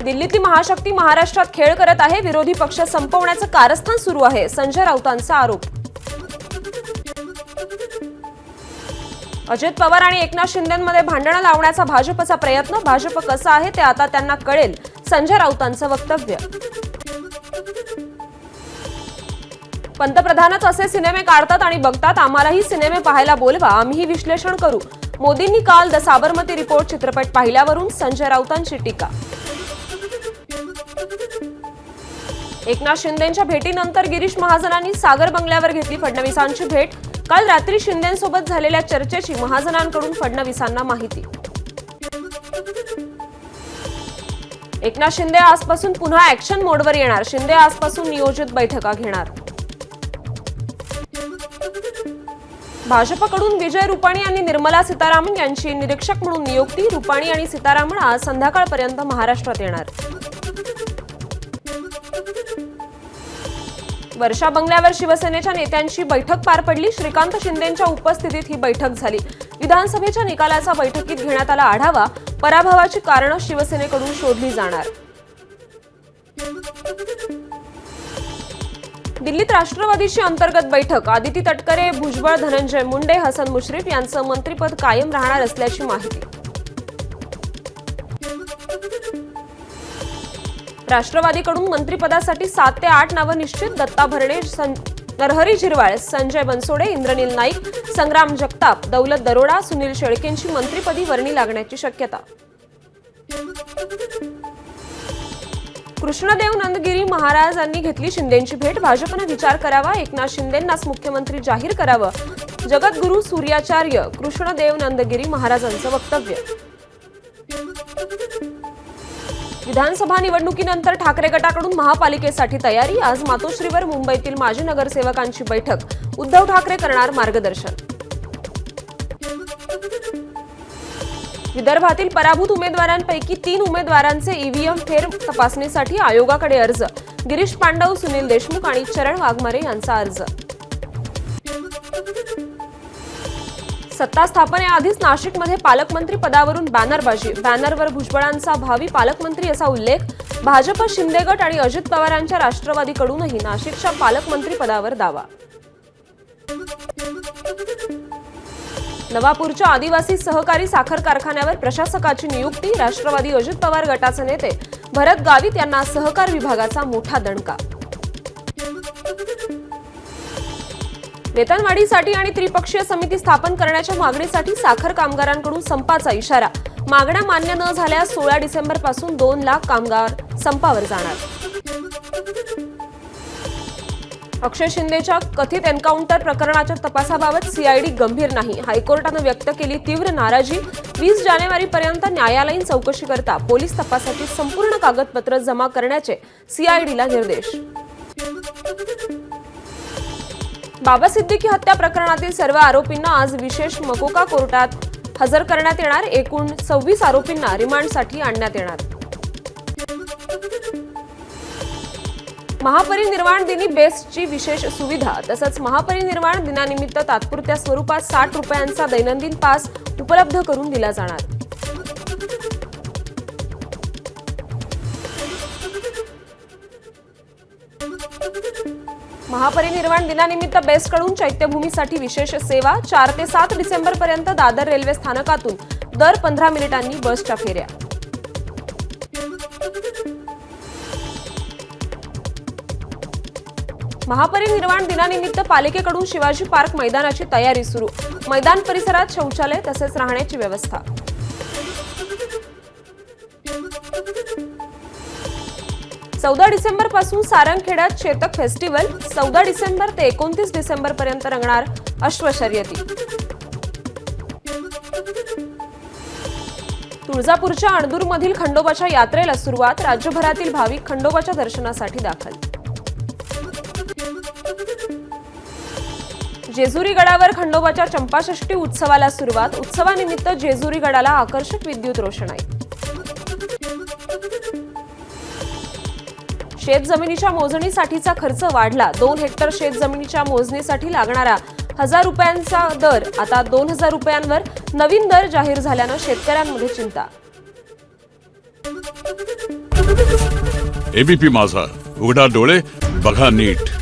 दिल्लीतली महाशक्ती महाराष्ट्रात खेळ करत आहे, विरोधी पक्ष संपवण्याचं कारस्थान सुरू आहे, संजय राऊतांचा आरोप. अजित पवार आणि एकनाथ शिंदेंमध्ये भांडणं लावण्याचा भाजपचा प्रयत्न, भाजप कसं आहे ते आता त्यांना कळेल, संजय राऊतांचं वक्तव्य. पंतप्रधानच असे सिनेमे काढतात आणि बघतात, आम्हालाही सिनेमे पाहायला बोलवा, आम्हीही विश्लेषण करू. मोदींनी काल द साबरमती रिपोर्ट चित्रपट पाहिल्यावरून संजय राऊतांची टीका. एकनाथ शिंदेंच्या भेटीनंतर गिरीश महाजनांनी सागर बंगल्यावर घेतली फडणवीसांची भेट. काल रात्री शिंदेंसोबत झालेल्या चर्चेची महाजनांकडून फडणवीसांना माहिती. एकनाथ शिंदे आजपासून पुन्हा ऍक्शन मोडवर येणार, शिंदे आजपासून नियोजित बैठका घेणार. भाजपकडून विजय रुपाणी आणि निर्मला सीतारामन यांची निरीक्षक म्हणून नियुक्ती. रुपाणी आणि सीतारामन आज संध्याकाळपर्यंत महाराष्ट्रात येणार. वर्षा बंगल्यावर शिवसेनेच्या नेत्यांची बैठक पार पडली. श्रीकांत शिंदेंच्या उपस्थितीत ही बैठक झाली. विधानसभेच्या निकालाचा बैठकीत घेण्यात आला आढावा. पराभवाची कारणं शिवसेनेकडून शोधली जाणार. दिल्लीत राष्ट्रवादीची अंतर्गत बैठक. आदिती तटकरे, भुजबळ, धनंजय मुंडे, हसन मुश्रीफ यांचं मंत्रिपद कायम राहणार असल्याची माहिती. राष्ट्रवादीकडून मंत्रिपदासाठी 7 ते 8 नावं निश्चित. दत्ता भरणे, नरहरी झिरवाळ, संजय बनसोडे, इंद्रनील नाईक, संग्राम जगताप, दौलत दरोडा, सुनील शेळकेंची मंत्रिपदी वर्णी लागण्याची शक्यता. कृष्णदेव नंदगिरी महाराजांनी घेतली शिंदेंची भेट. भाजपनं विचार करावा, एकनाथ शिंदेंनाच मुख्यमंत्री जाहीर करावं, जगद्गुरू सूर्याचार्य कृष्णदेव नंदगिरी महाराजांचं वक्तव्य. विधानसभा निवडणुकीनंतर ठाकरे गटाकडून महापालिकेसाठी तयारी. आज मातोश्रीवर मुंबईतील माजी नगरसेवकांची बैठक. उद्धव ठाकरे करणार मार्गदर्शन. विदर्भातील पराभूत उमेदवारांपैकी 3 उमेदवारांचे ईव्हीएम फेर तपासणीसाठी आयोगाकडे अर्ज. गिरीश पांडव, सुनील देशमुख आणि चरण वाघमारे यांचा अर्ज. सत्ता स्थापनेआधीच नाशिकमध्ये पालकमंत्री पदावरून बॅनरबाजी. बॅनरवर भुजबळांचा भावी पालकमंत्री असा उल्लेख. भाजप, शिंदे गट आणि अजित पवारांच्या राष्ट्रवादीकडूनही नाशिकच्या पालकमंत्री पदावर दावा. नवापूरच्या आदिवासी सहकारी साखर कारखान्यावर प्रशासकाची नियुक्ती. राष्ट्रवादी अजित पवार गटाचे नेते भरत गावित यांना सहकार विभागाचा मोठा दणका. वेतनवाढीसाठी आणि त्रिपक्षीय समिती स्थापन करण्याच्या मागणीसाठी साखर कामगारांकडून संपाचा इशारा. मागण्या मान्य न झाल्यास 16 डिसेंबरपासून 2 लाख कामगार संपावर जाणार. अक्षय शिंदेच्या कथित एन्काउंटर प्रकरणाच्या तपासाबाबत सीआयडी गंभीर नाही. हायकोर्टानं व्यक्त केली तीव्र नाराजी. 20 जानेवारीपर्यंत न्यायालयीन चौकशी करता पोलीस तपासाची संपूर्ण कागदपत्र जमा करण्याचे सीआयडीला निर्देश. बाबा सिद्दीकी हत्या प्रकरणातील सर्व आरोपींना आज विशेष मकोका कोर्टात हजर करण्यात येणार. एकूण 26 आरोपींना रिमांडसाठी आणण्यात येणार. महापरिनिर्वाण दिनी बेस्टची विशेष सुविधा. तसंच महापरिनिर्वाण दिनानिमित्त तात्पुरत्या स्वरूपात 60 रुपयांचा दैनंदिन पास उपलब्ध करून दिला जाणार. महापरिनिर्वाण दिनानिमित्त बेस्टकडून चैत्यभूमीसाठी विशेष सेवा. 4 ते 7 डिसेंबरपर्यंत दादर रेल्वे स्थानकातून दर 15 मिनिटांनी बसच्या फेऱ्या. महापरिनिर्वाण दिनानिमित्त पालिकेकडून शिवाजी पार्क मैदानाची तयारी सुरू. मैदान परिसरात शौचालय तसेच राहण्याची व्यवस्था. चौदा डिसेंबर पासून सारंगखेड्यात चेतक फेस्टिवल. 14 डिसेंबर ते 29 डिसेंबर पर्यंत रंगणार अश्वशर्यती. तुळजापूरच्या अणदूरमधील खंडोबाच्या यात्रेला सुरुवात. राज्यभरातील भाविक खंडोबाच्या दर्शनासाठी दाखल. जेजुरी गडावर खंडोबाच्या चंपाषष्ठी उत्सवाला सुरुवात. उत्सवानिमित्त जेजुरी गडाला आकर्षक विद्युत रोषणाई. शेतजमिनीच्या मोजणीसाठीचा खर्च वाढला. 2 हेक्टर शेतजमिनीच्या मोजणीसाठी लागणारा 1000 रुपयांचा दर आता 2000 रुपयांवर. नवीन दर जाहीर झाल्यानं शेतकऱ्यांमध्ये चिंता. एबीपी माझा, उघडा डोळे बघा नीट.